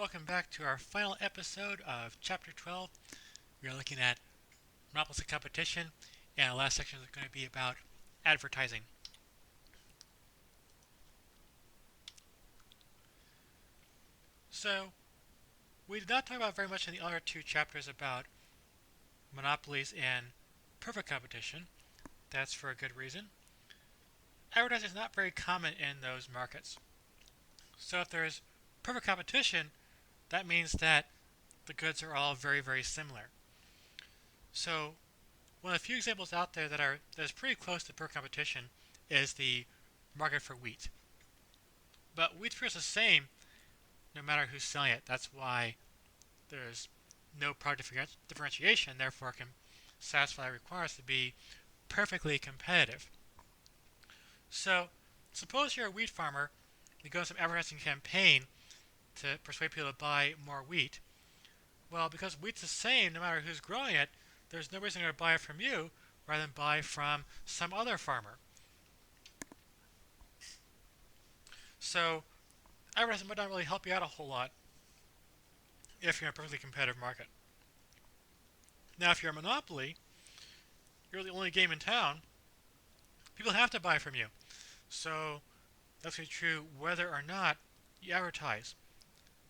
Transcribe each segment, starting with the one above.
Welcome back to our final episode of Chapter 12. We are looking at monopolies of competition, and the last section is going to be about advertising. So, we did not talk about very much in the other two chapters about monopolies and perfect competition. That's for a good reason. Advertising is not very common in those markets. So, if there's perfect competition, that means that the goods are all very, very similar. So, one of the few examples out there that is pretty close to perfect competition is the market for wheat. But wheat's pretty much the same no matter who's selling it. That's why there's no product differentiation, therefore it can satisfy the requirements to be perfectly competitive. So suppose you're a wheat farmer, you go on some advertising campaign to persuade people to buy more wheat. Well, because wheat's the same no matter who's growing it, there's no reason to buy it from you rather than buy from some other farmer. So advertising might not really help you out a whole lot if you're in a perfectly competitive market. Now, if you're a monopoly, you're the only game in town, people have to buy from you. So that's going to be true whether or not you advertise.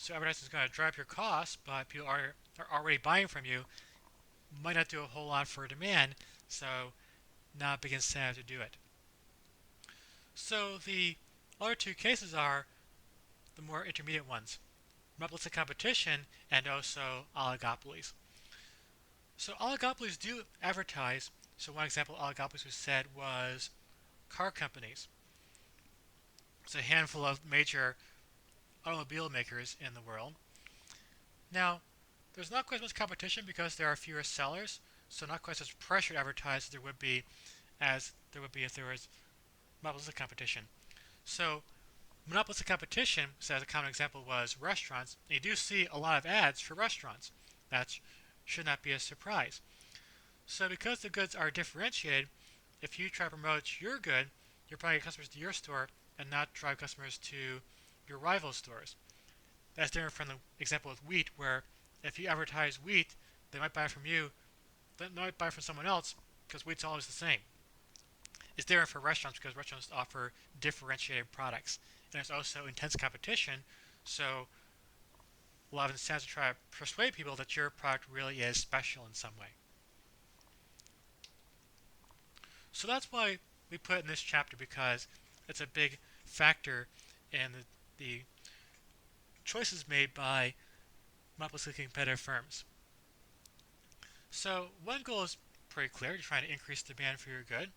So advertising is going to drive your costs, but people are already buying from you. Might not do a whole lot for demand, so not a big incentive to do it. So the other two cases are the more intermediate ones: monopolistic competition and also oligopolies. So oligopolies do advertise. So one example of oligopolies we said was car companies. It's a handful of major automobile makers in the world. Now, there's not quite as much competition because there are fewer sellers, so not quite as much pressure to advertise as there would be if there was monopolistic competition. So, monopolistic competition, so as a common example, was restaurants. And you do see a lot of ads for restaurants. That should not be a surprise. So, because the goods are differentiated, if you try to promote your good, you're bringing customers to your store and not drive customers to your rival stores. That's different from the example with wheat, where if you advertise wheat, they might buy it from you, they might buy it from someone else because wheat's always the same. It's different for restaurants because restaurants offer differentiated products. And there's also intense competition, so a lot of incentives to try to persuade people that your product really is special in some way. So that's why we put it in this chapter, because it's a big factor in the choices made by monopolistically competitive firms. So one goal is pretty clear: you're trying to increase demand for your good.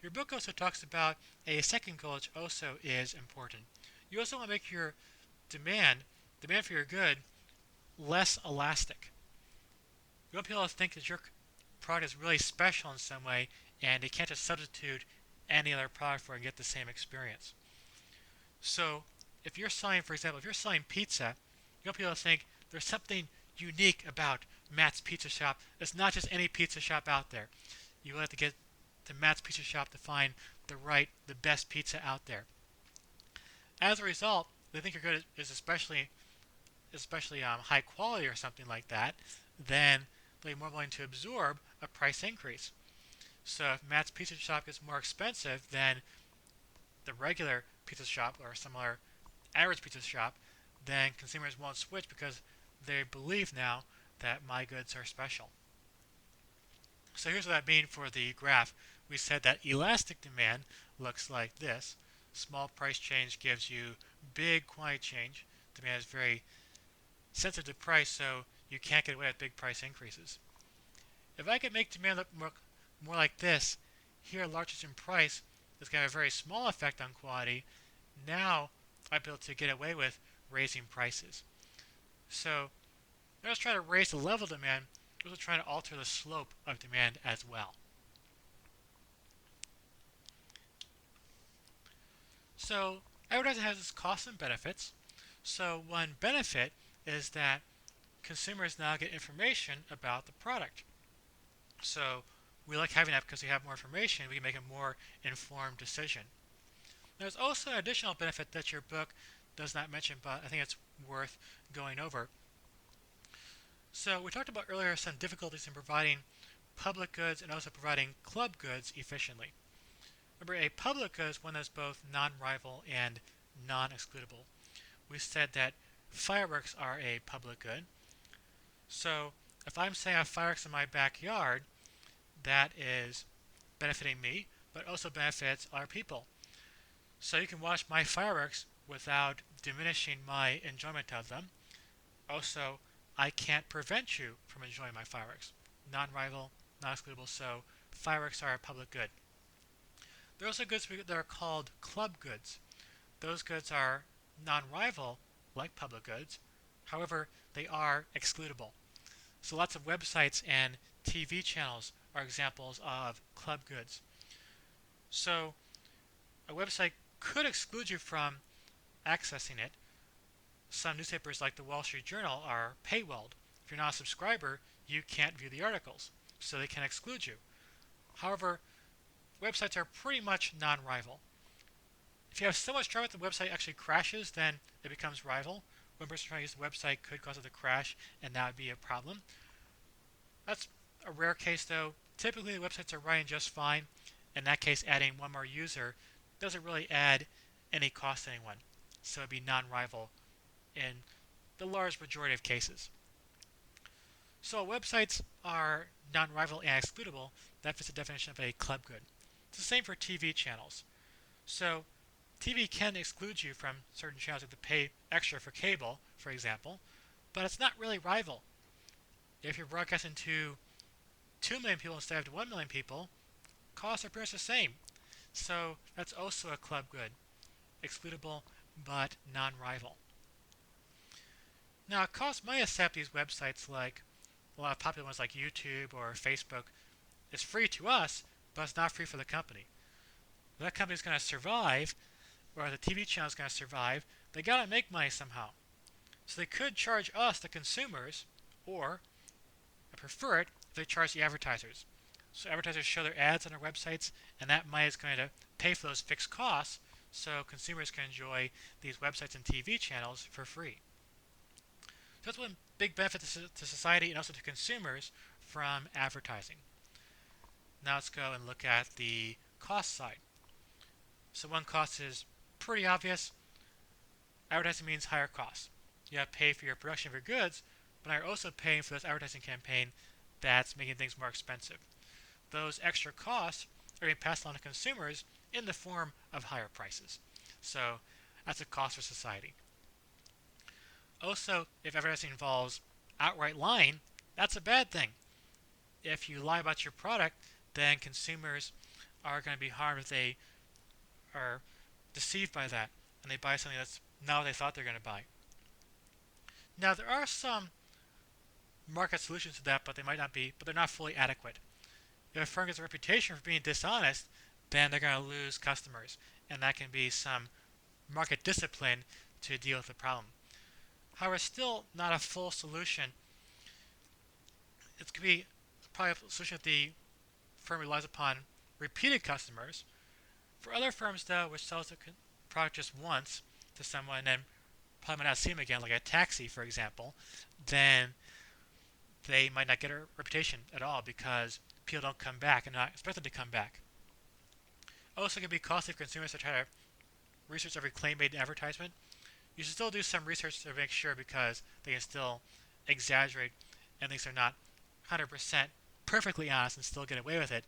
Your book also talks about a second goal, which also is important. You also want to make your demand for your good, less elastic. You want people to think that your product is really special in some way, and they can't just substitute any other product for it and get the same experience. So if you're selling, for example, if you're selling pizza, you want people to think there's something unique about Matt's Pizza Shop. It's not just any pizza shop out there. You have to get to Matt's Pizza Shop to find the best pizza out there. As a result, they think your good is especially high quality or something like that. Then they'll be more willing to absorb a price increase. So if Matt's Pizza Shop is more expensive than the regular pizza shop or some other average pizza shop, then consumers won't switch because they believe now that my goods are special. So here's what that means for the graph. We said that elastic demand looks like this. Small price change gives you big quantity change. Demand is very sensitive to price, so you can't get away with big price increases. If I could make demand look more like this, here largest in price is going to have a very small effect on quality. Now I'd be able to get away with raising prices. So not just trying to raise the level of demand, we're also trying to alter the slope of demand as well. So advertising has its costs and benefits. So one benefit is that consumers now get information about the product. So we like having that because we have more information, we can make a more informed decision. There's also an additional benefit that your book does not mention, but I think it's worth going over. So we talked about earlier some difficulties in providing public goods and also providing club goods efficiently. Remember, a public good is one that's both non-rival and non-excludable. We said that fireworks are a public good. So if I'm saying I have fireworks in my backyard, that is benefiting me, but also benefits other people. So you can watch my fireworks without diminishing my enjoyment of them. Also, I can't prevent you from enjoying my fireworks. Non-rival, non-excludable, so fireworks are a public good. There are also goods that are called club goods. Those goods are non-rival, like public goods. However, they are excludable. So lots of websites and TV channels are examples of club goods. So a website could exclude you from accessing it. Some newspapers like the Wall Street Journal are paywalled. If you're not a subscriber, you can't view the articles, so they can exclude you. However, websites are pretty much non-rival. If you have so much traffic the website actually crashes, then it becomes rival. One person trying to use the website could cause it to crash, and that would be a problem. That's a rare case though. Typically the websites are running just fine. In that case, adding one more user doesn't really add any cost to anyone. So it'd be non-rival in the large majority of cases. So websites are non-rival and excludable. That fits the definition of a club good. It's the same for TV channels. So TV can exclude you from certain channels if you pay extra for cable, for example, but it's not really rival. If you're broadcasting to 2 million people instead of 1 million people, costs are pretty much the same. So that's also a club good, excludable but non-rival. Now, it costs money to set up these websites like a lot of popular ones like YouTube or Facebook. It's free to us, but it's not free for the company. If that company's going to survive, or the TV channel is going to survive, they got to make money somehow. So they could charge us, the consumers, or I prefer it if they charge the advertisers. So advertisers show their ads on their websites, and that money is going to pay for those fixed costs, so consumers can enjoy these websites and TV channels for free. So that's one big benefit to society and also to consumers from advertising. Now let's go and look at the cost side. So one cost is pretty obvious. Advertising means higher costs. You have to pay for your production of your goods, but you're also paying for this advertising campaign that's making things more expensive. Those extra costs are being passed on to consumers in the form of higher prices. So that's a cost for society. Also, if advertising involves outright lying, that's a bad thing. If you lie about your product, then consumers are going to be harmed if they are deceived by that and they buy something that's not what they thought they're going to buy. Now, there are some market solutions to that, but they're not fully adequate. If a firm gets a reputation for being dishonest, then they're going to lose customers, and that can be some market discipline to deal with the problem. However, it's still not a full solution. It could be probably a solution if the firm relies upon repeated customers. For other firms, though, which sells a product just once to someone and then probably might not see them again, like a taxi, for example, then they might not get a reputation at all because people don't come back and not expect them to come back. Also, it can be costly for consumers to try to research every claim made in advertisement. You should still do some research to make sure because they can still exaggerate and things are not 100% perfectly honest and still get away with it.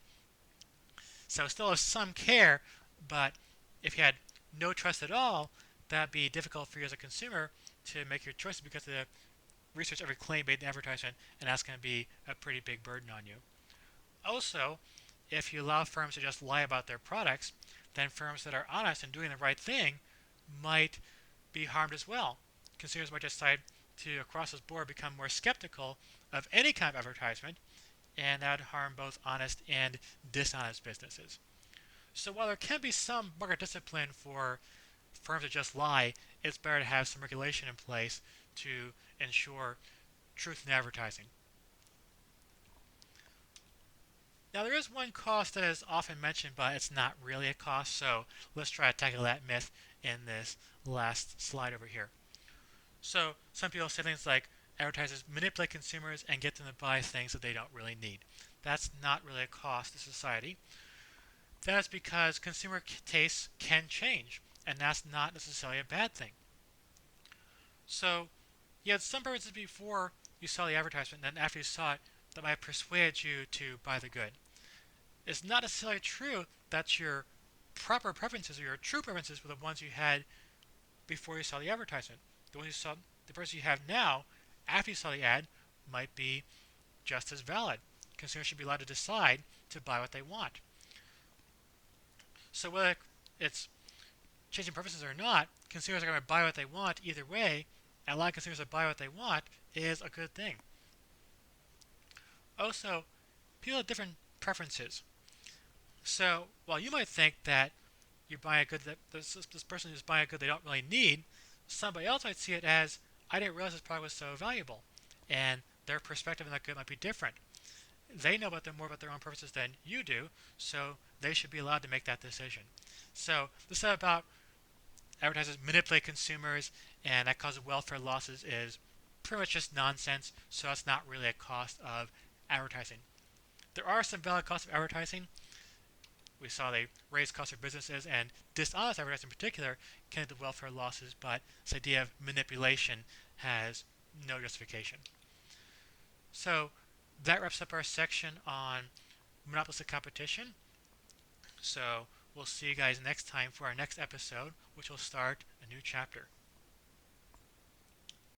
So still have some care, but if you had no trust at all, that'd be difficult for you as a consumer to make your choices because of the research every claim made in advertisement, and that's going to be a pretty big burden on you. Also, if you allow firms to just lie about their products, then firms that are honest and doing the right thing might be harmed as well. Consumers might decide to, across the board, become more skeptical of any kind of advertisement, and that would harm both honest and dishonest businesses. So while there can be some market discipline for firms that just lie, it's better to have some regulation in place to ensure truth in advertising. Now there is one cost that is often mentioned, but it's not really a cost, so let's try to tackle that myth in this last slide over here. So some people say things like advertisers manipulate consumers and get them to buy things that they don't really need. That's not really a cost to society. That's because consumer tastes can change, and that's not necessarily a bad thing. So you had some purposes before you saw the advertisement, and then after you saw it, that might persuade you to buy the good. It's not necessarily true that your proper preferences or your true preferences were the ones you had before you saw the advertisement. The ones you saw, the person you have now after you saw the ad might be just as valid. Consumers should be allowed to decide to buy what they want. So whether it's changing preferences or not, consumers are going to buy what they want either way, and allowing consumers to buy what they want is a good thing. Also, people have different preferences. So while you might think that you're buying a good that this person is buying a good they don't really need, somebody else might see it as I didn't realize this product was so valuable, and their perspective on that good might be different. They know about them more about their own purposes than you do, so they should be allowed to make that decision. So this stuff about advertisers manipulate consumers and that causes welfare losses is pretty much just nonsense. So that's not really a cost of advertising. There are some valid costs of advertising. We saw they raise costs for businesses, and dishonest advertising in particular can lead to welfare losses, but this idea of manipulation has no justification. So that wraps up our section on monopolistic competition. So we'll see you guys next time for our next episode, which will start a new chapter.